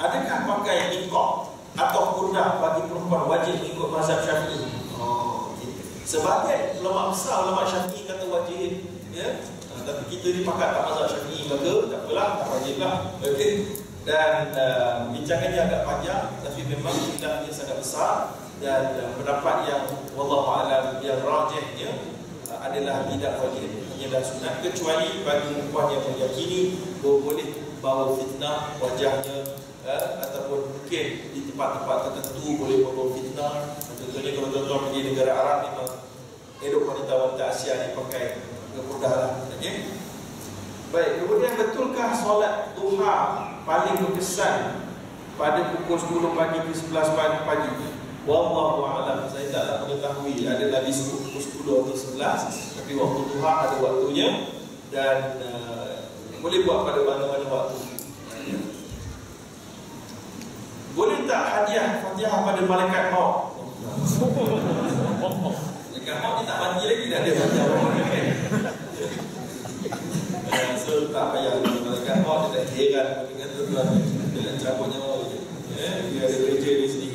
adakah pakai niqab atau kurdah bagi perempuan wajib ikut mazhab Syafi'i? Sebagai ulama besar, ulama Syafi'i kata wajib, ya. Tapi kita ni pakat tak mazhab Syafi'i, maka tak apalah, tak wajib lah. Okey. Dan bincangannya agak panjang, tapi memang khilafnya sangat besar. Dan pendapat yang wallahu a'lam yang rajihnya adalah tidak wajib, hanyalah sunat, kecuali bagi perempuan yang meyakini boleh bawa fitnah wajahnya, ataupun mungkin di tempat-tempat tertentu boleh bawa fitnah. Contohnya kalau tuan-tuan pergi negara Arab, memang elok wanita-wanita Asia ni pakai kurdah lah. Okay? Baik, kemudian betulkah solat duha paling berkesan pada pukul 10 pagi ke 11 pagi? Wallahu a'lam, saya tak mengetahui ada lagi pukul 10 atau 11, tapi waktu duha ada waktunya, dan boleh buat pada mana-mana waktu. Boleh tak hadiah Fatihah pada malaikat maut? Malaikat maut ni tak mati lagi dah, dia Fatihah orang. So tak payah, malaikat maut dia tak heran dengan tuan-tuan, dia nak cabut nyawa je. Dia ada kerja di sini.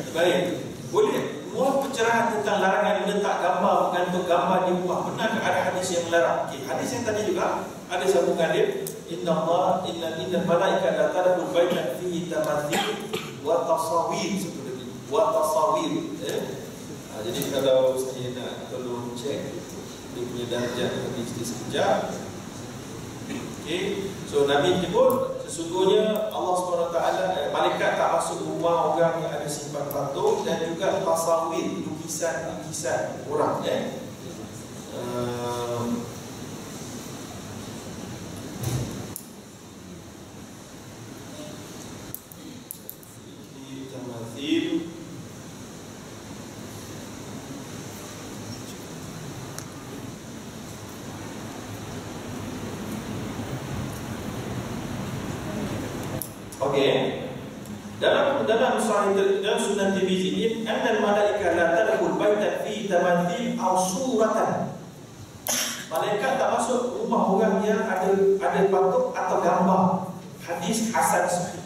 Baik, boleh mohon pencerahan tentang larangan meletak gambar, bergantung gambar di rumah. Benarkah ada hadis yang melarang? Okay, hadis yang tadi juga ada sambungan dia. Innal malaikata la tadkhulu baitan fihi tamathil wa tasawir, seperti itu. Wa tasawir. Jadi kalau saya nak tolong cek dia punya darjah hadis di sekejap. Okay. So Nabi menyebut sesungguhnya Allah SWT, malaikat tak masuk rumah orang yang ada simpan patung, dan juga tasawir, lukisan orang, ya. Okey. Dalam sunan Tirmizi ini, annal malaika la tadkhul baitan fi tamathil aw suratan. Malaikat tak masuk rumah orang yang ada patung atau gambar. Hadis hasan sahih.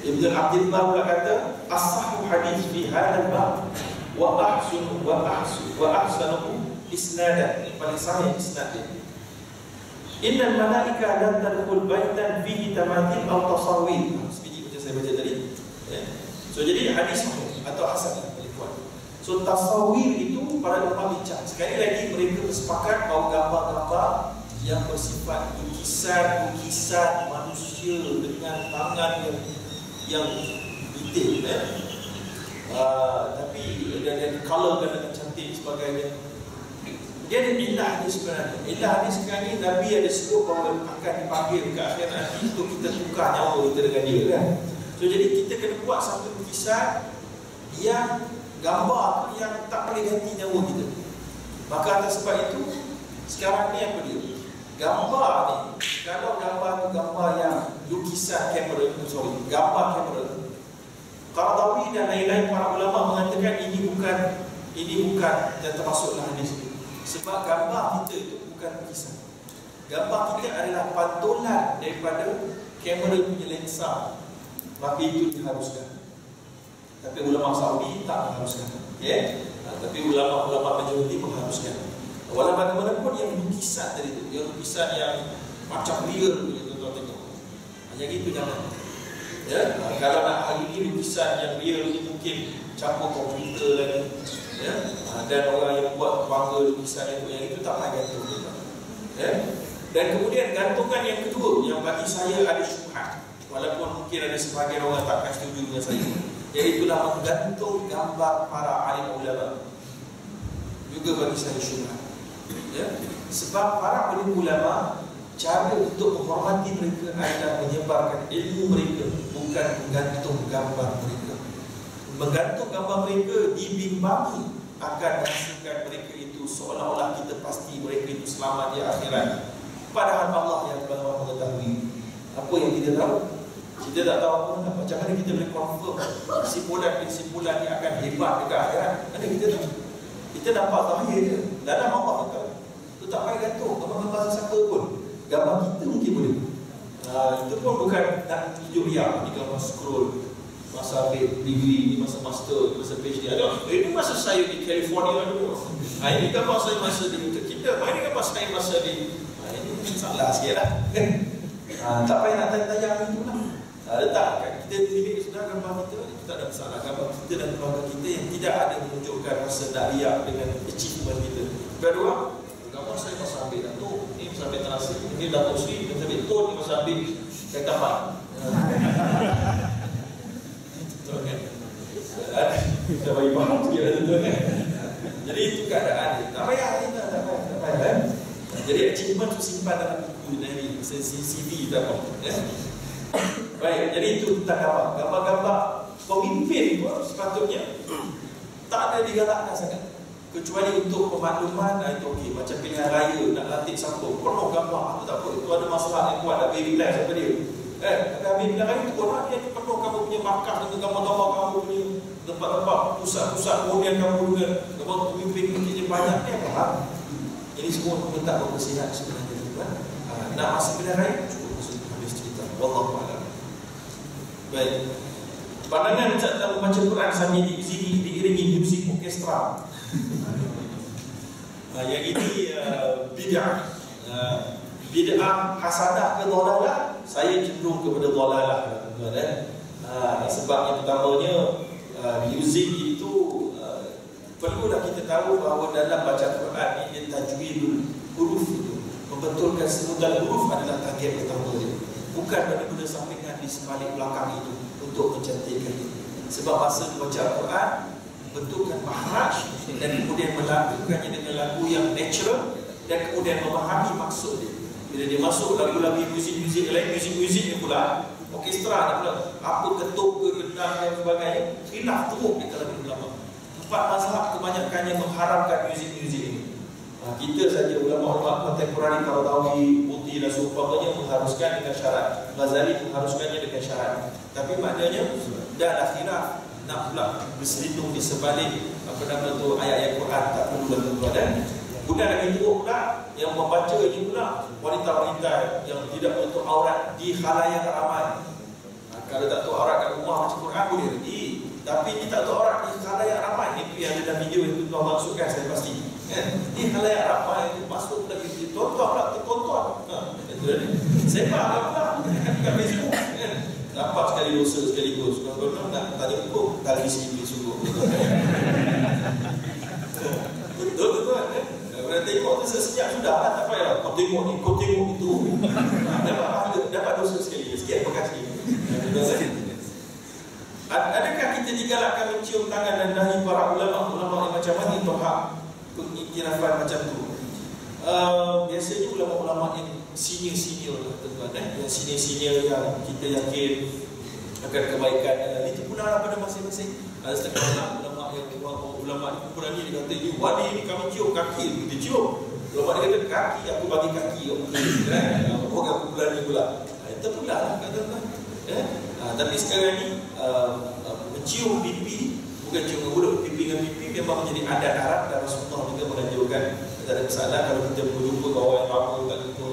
Ibn Abdul Bar pula kata as-sahhu hadis fi hadzal bab wa ahsanu isnadan. Ini paling sahih isnadnya. Innal malaika la tadkhul baitan fihi tamathil aw tasawir. Sebiji macam saya baca tadi. So jadi hadis atau hasan boleh buat. So tasawir itu para ulama bincang. Sekali lagi mereka bersepakat bahawa gambar-gambar yang bersifat lukisan manusia dengan tangan yang detail, tapi dan color dengan cantik sebagainya. Dia ada ilah hadis sebenarnya. Ilah hadis sekarang ni Nabi ada sebut bahawa akan dipanggil ke akhir nanti untuk kita tukar nyawa kita dengan dia, kan. So jadi kita kena buat satu lukisan yang gambar yang tak boleh ganti nyawa kita. Maka atas sebab itu sekarang ni apa dia? Gambar ni, kalau gambar tu gambar yang lukisan kamera, gambar kamera, Qaradawi dan lain-lain para ulama mengatakan ini bukan yang termasuklah hadis itu. Sebab gambar kita itu bukan lukisan. Gambar kita adalah pantulan daripada kamera punya lensa. Maka itu diharuskan. Tapi ulama Saudi tak mengharuskan. Okay? Tapi ulama majoriti mengharuskan. Walau bagaimanapun yang lukisan tadi itu, yang lukisan yang macam real punya, tuan-tuan tengok. Yang itu jangan. Ya? Kalau nak hari ini lukisan yang real ini mungkin campur komputer lagi. Ya? Dan orang yang buat bangga lukisan yang itu tak payah gantung. Ya? Dan kemudian gantungan yang kedua yang bagi saya ada syubhat, walaupun mungkin ada sebahagian orang takkan setuju dengan saya, iaitulah menggantung gambar para alim ulama. Juga bagi saya syubhat. Ya? Sebab para alim ulama, cara untuk menghormati mereka adalah menyebarkan ilmu mereka, bukan menggantung gambar mereka. Menggantung gambar mereka dibimbangi akan menghasilkan mereka itu seolah-olah kita pasti mereka itu selamat di akhirat. Padahal Allah yang Maha mengetahui. Apa yang kita tahu? Kita tak tahu apa. Macam mana kita boleh confirm kesimpulan ni akan hebat dekat akhirat? Mana kita tahu? Kita nampak zahir je. Dalam Allah tahu. Tu tak payah gantung gambar-gambar sesiapa pun. Gambar kita mungkin boleh. Itu pun bukan nak tunjuk riak. Ini gambar scroll masa ambil degree, masa master, masa PhD. Ini masa saya di California dulu. Ini gambar saya masa di kita. Ini gambar saya masa di ini salah sikit lah. Tak payah nak tayang itu lah. Letak kat kita pilih sudah gambar kita, itu tak ada masalah. Gambar kita dan keluarga kita yang tidak ada menunjukkan rasa nak riak dengan achievement kita. Kedua, gambar saya masa ambil Datuk, ini masa ambil Tan Asri, ini Datuk Sri, ini masa ambil Tun, ini masa ambil Ketapan. Betul kan? Kita bagi faham sikit lah tuan kan? Jadi itu keadaan dia. Tak payah, tak payah. Jadi achievement tu simpan dalam buku dari CV tak apa. Baik, jadi itu tentang gambar. Gambar-gambar pemimpin pun sepatutnya tak ada digalakkan sangat. Kecuali untuk pemakluman, itu okey. Macam pilihan raya, nak latih siapa, penuh gambar, apa tak apa. Itu ada masalah yang kuat, ada baby plan siapa dia. Ada pilihan raya itu orang dia penuh kamu punya markah dengan gambar-gambar kamu punya tempat-tempat, pusat-pusat, kemudian kamu dengan gambar pemimpin yang banyak ni apa? Jadi semua minta bersihat sebenarnya tuan. Nak masuk pilihan raya, cukup masuk habis cerita. Wallahu a'lam. Baik. Pandangan tentang membaca Quran sambil diiringi musik orkestra. Yang ini bid'ah. Bid'ah hasadah ke dhalalah? Saya cenderung kepada dhalalah tuan-tuan. Sebab yang pertamanya muzik itu perlulah kita tahu bahawa dalam baca Quran ini tajwidul huruf itu, membetulkan senudan huruf adalah target pertama dia. Bukan benda-benda sampingan di sebalik belakang itu untuk mencantikkan itu. Sebab masa membaca Al-Quran, betulkan mahraj dan kemudian melakukannya dengan lagu yang natural dan kemudian memahami maksud dia. Bila dia masuk lagu-lagu muzik-muzik lain, muzik-muzik pula, orkestra ni pula, apa ketuk ke gendang dan sebagainya, khilaf teruk di kalangan ulama. Empat mazhab kebanyakannya mengharamkan muzik-muzik ini. Kita saja ulama-ulama kontemporari Qaradawi, Buti dan seumpamanya mengharuskan dengan syarat. Ghazali mengharuskannya dengan syarat. Tapi maknanya dah ada khilaf. Nak pula berselindung di sebalik apa nama tu ayat-ayat Quran, tak perlu tuan-tuan. Dan kemudian lagi teruk pula yang membaca ini pula wanita-wanita yang tidak menutup aurat di khalayak ramai. Kalau tak tahu aurat kat rumah baca Quran boleh pergi. Tapi dia tak tahu orang di khalayak ramai. Itu yang ada dalam video yang tuan maksudkan, saya pasti kan? Di khalayak ramai itu masuk lagi ditonton pula, tertonton. Itu dia. Sepak pula kat Facebook kan? Dapat sekali dosa sekaligus. Kalau nak tanya hukum, tali sini sungguh. Betul tuan kan? Kalau tengok tu sejak sudah lah, tak payah. Kau tengok ni, kau tengok itu. Dapat dosa sekali. Sikit bekas ni. Adakah kita digalakkan mencium tangan dan dahi para ulama-ulama yang macam mana itu hak pengiktirafan macam tu? Biasanya ulama-ulama yang senior-senior lah tuan-tuan, yang senior-senior yang kita yakin akan kebaikan, itu punahlah pada masing-masing. Ada setengah ulama yang ulama ni kumpulan ni dia kata, you wadi ni kami cium kaki, kita cium. Ulama dia kata kaki, aku bagi kaki kamu kan? Orang kumpulan ni pula. Itu pula lah kata-kata. Tapi sekarang ni mencium pipi, bukan cium mulut, pipi dengan pipi memang menjadi adat Arab dan Rasulullah juga menganjurkan. Tak ada masalah kalau kita berjumpa kawan yang lama tak jumpa.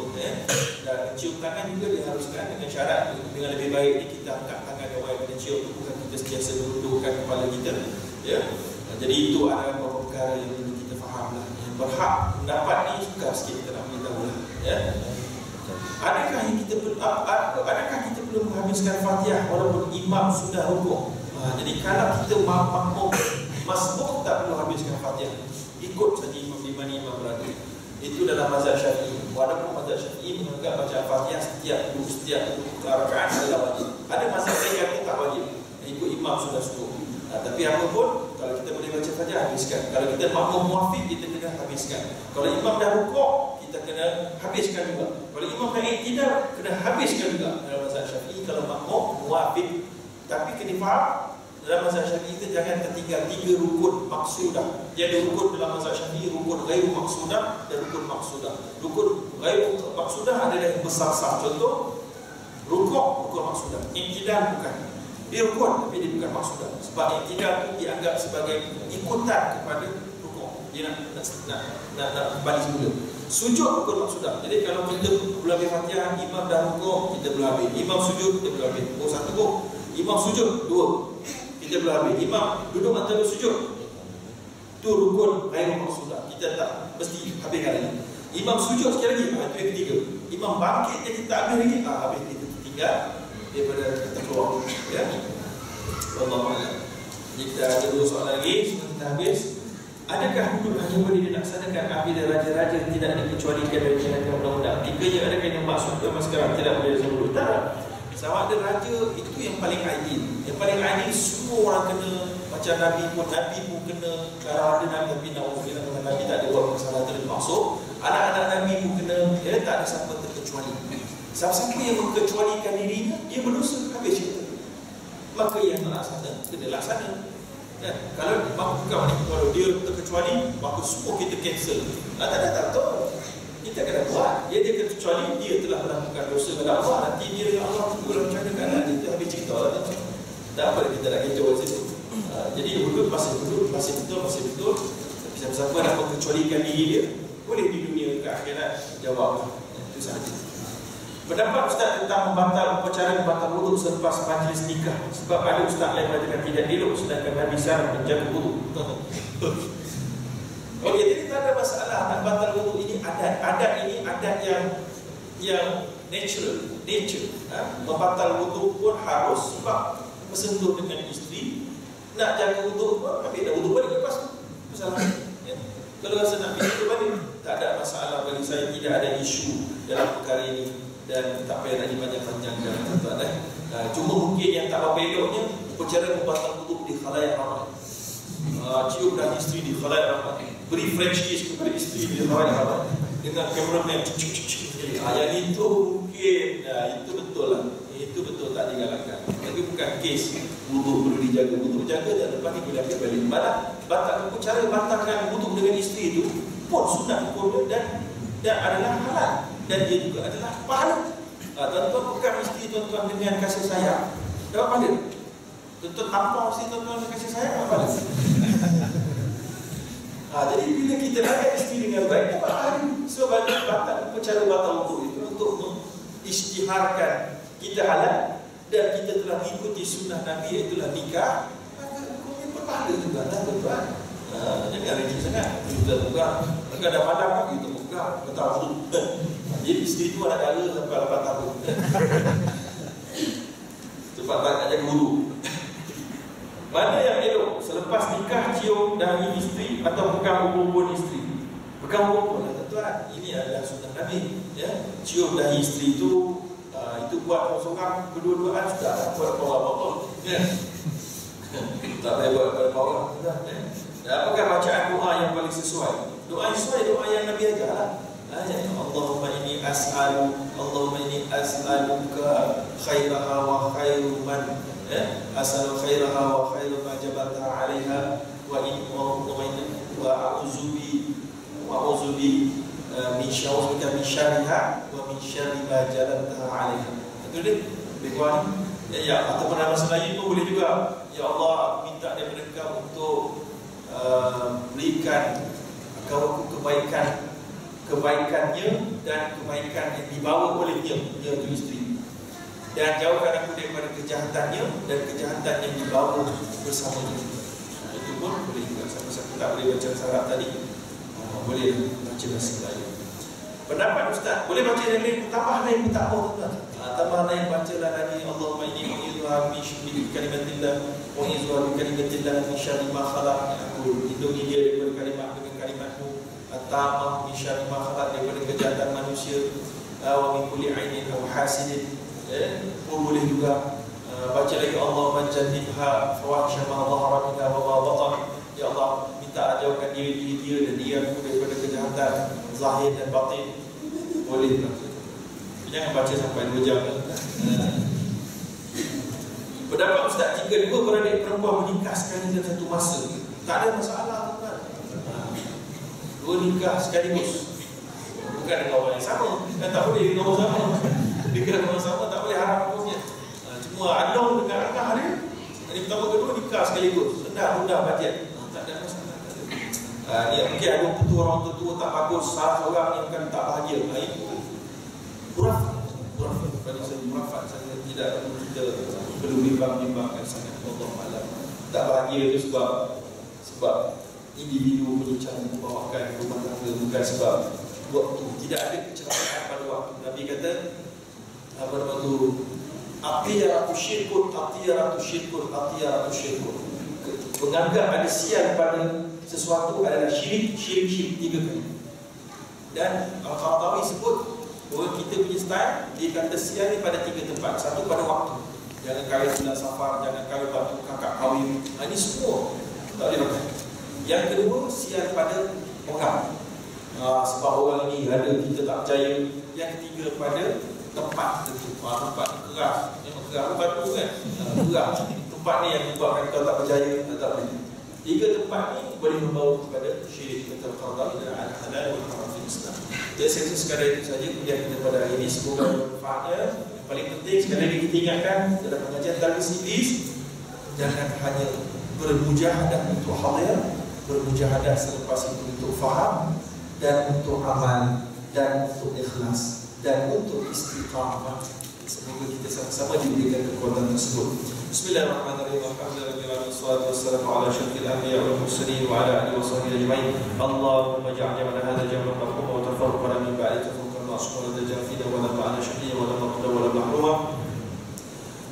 Dan mencium tangan juga diharuskan dengan syarat dengan lebih baik ni kita angkat tangan kawan yang kita cium tu, bukan kita sentiasa dudukkan kepala kita. Jadi itu adalah beberapa perkara yang perlu kita faham lah. Yang berhak pendapat ni sukar sikit kita nak beritahu lah. Adakah kita perlu menghabiskan Fatihah walaupun imam sudah rukuk? Jadi kalau kita makmum masbuk tak perlu habiskan Fatihah, ikut saja imam di mana imam berada. Itu dalam mazhab Syafi'i. Walaupun mazhab Syafi'i menganggap baca Fatihah setiap rakaat adalah wajib. Ada mazhab lain yang tak wajib, ikut imam sudah cukup. Tapi apapun, kalau kita boleh baca Fatihah, habiskan. Kalau kita makmum muafiq, kita kena habiskan. Kalau imam dah rukuk, kita kena habiskan juga. Kalau imam dah iktidal, kena habiskan juga dalam mazhab Syafi'i kalau makmum muafiq. Tapi kena faham, dalam mazhab Syafi'i kita jangan tertinggal 3 rukun maksudah. Dia ada rukun dalam mazhab Syafi'i, rukun ghairu maksudah dan rukun maksudah. Rukun ghairu maksudah adalah yang besar-besar. Contoh, rukuk maksudah. Iktidal bukan. Dia rukun tapi dia bukan maksudah. Sebab iktidal itu dianggap sebagai ikutan kepada rukuk. Dia nak kembali semula. Sujud rukun maksudah. Jadi kalau kita belum habis Fatihah, imam dah rukuk, kita belum habis. Imam sujud, kita belum habis. Oh, satu rukuk. Imam sujud, dua, kita belum habis. Imam duduk antara sujud, itu rukun ghair maksudah. Kita tak mesti habis kali ini. Imam sujud sekali lagi, itu yang ketiga. Imam bangkit jadi tak habis lagi, habis kita tinggal daripada kita keluar. Ya. Wallahu-a'lam. Kita ada dua soalan lagi sebelum kita habis. Adakah hukum hanya boleh dilaksanakan apabila raja-raja tidak dikecualikan dari jalankan undang-undang? Tikanya adakah yang maksudkan sekarang tidak boleh disebut? Tak. Sama ada raja itu yang paling ideal. Yang paling ideal semua orang kena. Macam Nabi pun kena. Kalau ada Nabi Nabi tak ada buat masalah termasuk. Anak-anak Nabi pun kena. Ya, tak ada siapa terkecuali. Siapa-siapa yang mengecualikan dirinya, dia berdosa. Habis cerita. Maka yang laksana, kena laksana. Ya, kalau dia terkecuali, maka semua kita cancel. Tak tahu. Kita kena buat. Dia terkecuali, dia telah melakukan dosa kepada Allah. Nanti dia dengan Allah tunggu macam mana kan? Kita habis cerita lah. Tak apa kita nak kecoh di situ. Jadi hudud masih betul. Tapi siapa-siapa nak mengecualikan diri dia, boleh di dunia ke akhirat jawab. Itu sahaja. Pendapat Ustaz tentang upacara membatal wuduk selepas majlis nikah. Sebab ada Ustaz yang mengatakan tidak elok, sedangkan Nabi SAW menjaga wuduk. Okey, jadi tak ada masalah nak batal wuduk ini. Adat ini adat yang nature. Membatal wuduk pun harus sebab bersentuh dengan isteri. Nak jaga wuduk pun, tapi dah wuduk balik lepas tu. Masalah. Ya. Kalau rasa nak wuduk balik, tak ada masalah bagi saya. Tidak ada isu dalam perkara ini. Dan tak payah nak panjang-panjang dalam tuan-tuan. Cuma mungkin yang tak apa eloknya upacara membatal wuduk di khalayak ramai. Cium dah isteri di khalayak ramai. Beri French kiss kepada isteri di khalayak ramai dengan kameraman. Yang itu mungkin itu betul lah. Itu betul tak digalakkan. Tapi bukan kes wuduk perlu dijaga. Wuduk jaga dan lepas ni boleh ambil balik. Batal upacara batalkan wuduk dengan isteri itu pun sunat hukum dan adalah halal. Dan dia juga adalah pahala. Tuan-tuan bukan mesti tuan-tuan dengan kasih sayang dapat pahala. Tuan-tuan tanpa mesti tuan-tuan dengan kasih sayang dapat pahala. Jadi bila kita layan isteri dengan baik dapat pahala. Sebab batal upacara batal wuduk itu untuk mengisytiharkan kita halal dan kita telah mengikuti sunnah Nabi, itulah nikah. Maka hukumnya berpahala juga lah tuan-tuan. Jangan rinci sangat. Kita pegang. Kadang malam pagi kita pegang. Kita wuduk. Jadi isteri tu anak dara sampai 8 tahun. Cepat tak nak jaga wuduk. Mana yang elok? Selepas nikah cium dahi isteri atau pegang bumbun isteri? Pegang bumbun lah tuan-tuan. Ini adalah sunnah Nabi. Ya? Cium dahi isteri itu buat seorang berdua-duaan sudah buat power-power. Ya? Tak payah buat power. Apakah bacaan doa yang paling sesuai? Doa yang sesuai doa yang Nabi ajar lah. Allahumma inni as'aluka khairaha wa khairu man as'alu khairaha wa khairu ma jabalta 'alaiha wa a'udzu bi min syarriha wa min syarri ma jabalta 'alaiha. Itu dia berdoa ni. Ya, ataupun dalam bahasa lain pun boleh juga. Ya Allah, minta daripada Engkau untuk berikan Engkau kebaikannya dan kebaikan yang dibawa olehnya, iaitu isteri. Dan jauhkan aku daripada kejahatannya dan kejahatan yang dibawa bersamanya. Itu pun boleh juga. Siapa-siapa tak boleh baca syarat tadi, boleh baca bahasa lain. Pendapat Ustaz, boleh baca yang lain, tambah lain pun tak apa tuan-tuan. Tambah lain bacalah lagi. Allahumma inni u'idzuha min syarri kalimatillah wa u'idzuha bi kalimatillah min syarri ma khalaq. Aku lindungi dia daripada kalimat dengan kalimatmu. At-tamah min syarri ma khalaq, daripada kejahatan manusia. Wa min kulli 'ainin aw hasidin. Pun boleh juga baca lagi Allahumma jannibha fawahisha ma dhahara minha wa ma batan. Ya Allah, minta jauhkan diri dia dan dia daripada kejahatan zahir dan batin. Boleh tak? Jangan baca sampai 2 jam. Pendapat Ustaz, jika dua beradik perempuan menikah sekali dalam satu masa, tak ada masalah tuan. Dua nikah sekaligus, bukan dengan orang yang sama. Tak boleh dengan orang sama. Dengan orang sama tak boleh haram hukumnya. Cuma adong dengan akah dia. Hari pertama kedua nikah sekaligus. Senang mudah bajet. Tak ada masalah. Dia mungkin ada orang tua tak bagus, salah seorang yang akan tak bahagia. Itu hurafat. Pada saya hurafat, saya tidak perlu bimbang-bimbangkan sangat. Allah malam tak bahagia itu sebab individu menyincang membawakan rumah tangga, bukan sebab waktu. Tidak ada kecelakaan pada waktu. Nabi kata apa nama tu, atiyaratu syirkun, atiyaratu syirkun, atiyaratu syirkun. Menganggap ada sial pada sesuatu adalah syirik 3 kali. Dan Al-Qaradawi sebut bahawa kita punya style, dia kata sial ni pada 3 tempat. Satu pada waktu, jangan kawin bulan Safar, jangan kawin waktu kakak kahwin. Ini semua tak boleh pakai. Yang kedua, sial pada orang. Sebab orang ini ada, kita tak percaya. Yang ketiga pada tempat tertentu. Tempat keras, memang keras batu kan, keras. Tempat ni yang membuatkan kau tak percaya, tak boleh. 3 tempat ni boleh membawa kepada syirik. Kata Al-Qaradawi dan Al-Halal wal Haram fil Islam. Jadi saya rasa sekadar itu saja kuliah kita pada hari ini. Semoga bermanfaatnya. Paling penting sekali lagi kita ingatkan dalam pengajian Talbis Iblis, jangan hanya bermujahadah untuk hadir, bermujahadah selepas itu untuk faham dan untuk amal dan untuk ikhlas dan untuk istiqamah. Semoga kita sama-sama diberikan kekuatan tersebut. Bismillahirrahmanirrahim. Alhamdulillah wassalatu wassalamu ala asyrafil anbiya wal mursalin wa ala alihi washabbihi ajma'in. Allahumma ij'al jam'ana hadha jam'an marhuma wa tafarraqana min ba'di tafarruqan ma'suma la tajal fina wa la ma'ana shaqiyya wa la maqda wa la mahruma.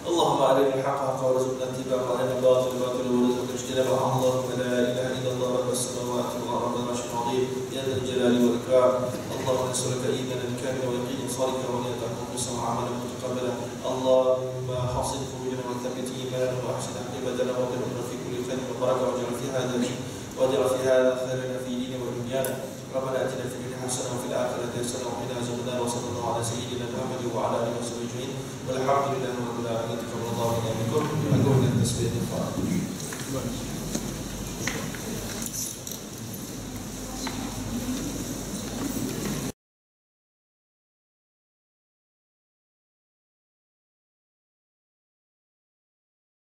اللهم أرنا الحق حقا وارزقنا اتباعه وأرنا الباطل باطلا وارزقنا اجتنابه. اللهم لا إله إلا الله رب السماوات والأرض والعرش العظيم يا ذا الجلال والإكرام. اللهم نسألك إيمانا كاملا ويقينا صادقا ونية مخلصا وعملا متقبلا. اللهم حصن فروجنا وثبت إيماننا وأحسن عقيبتنا وارزقنا في كل خير وبركة واجعل في هذا خيرنا في ديننا ودنيانا. ربنا آتنا في الدنيا حسنة وفي الآخرة حسنة وقنا عذاب النار. وصلى الله على سيدنا محمد وعلى آله وصحبه أجمعين والحمد لله رب العالمين. تقبل الله منا منكم. أقول التسبيح الفاتحة.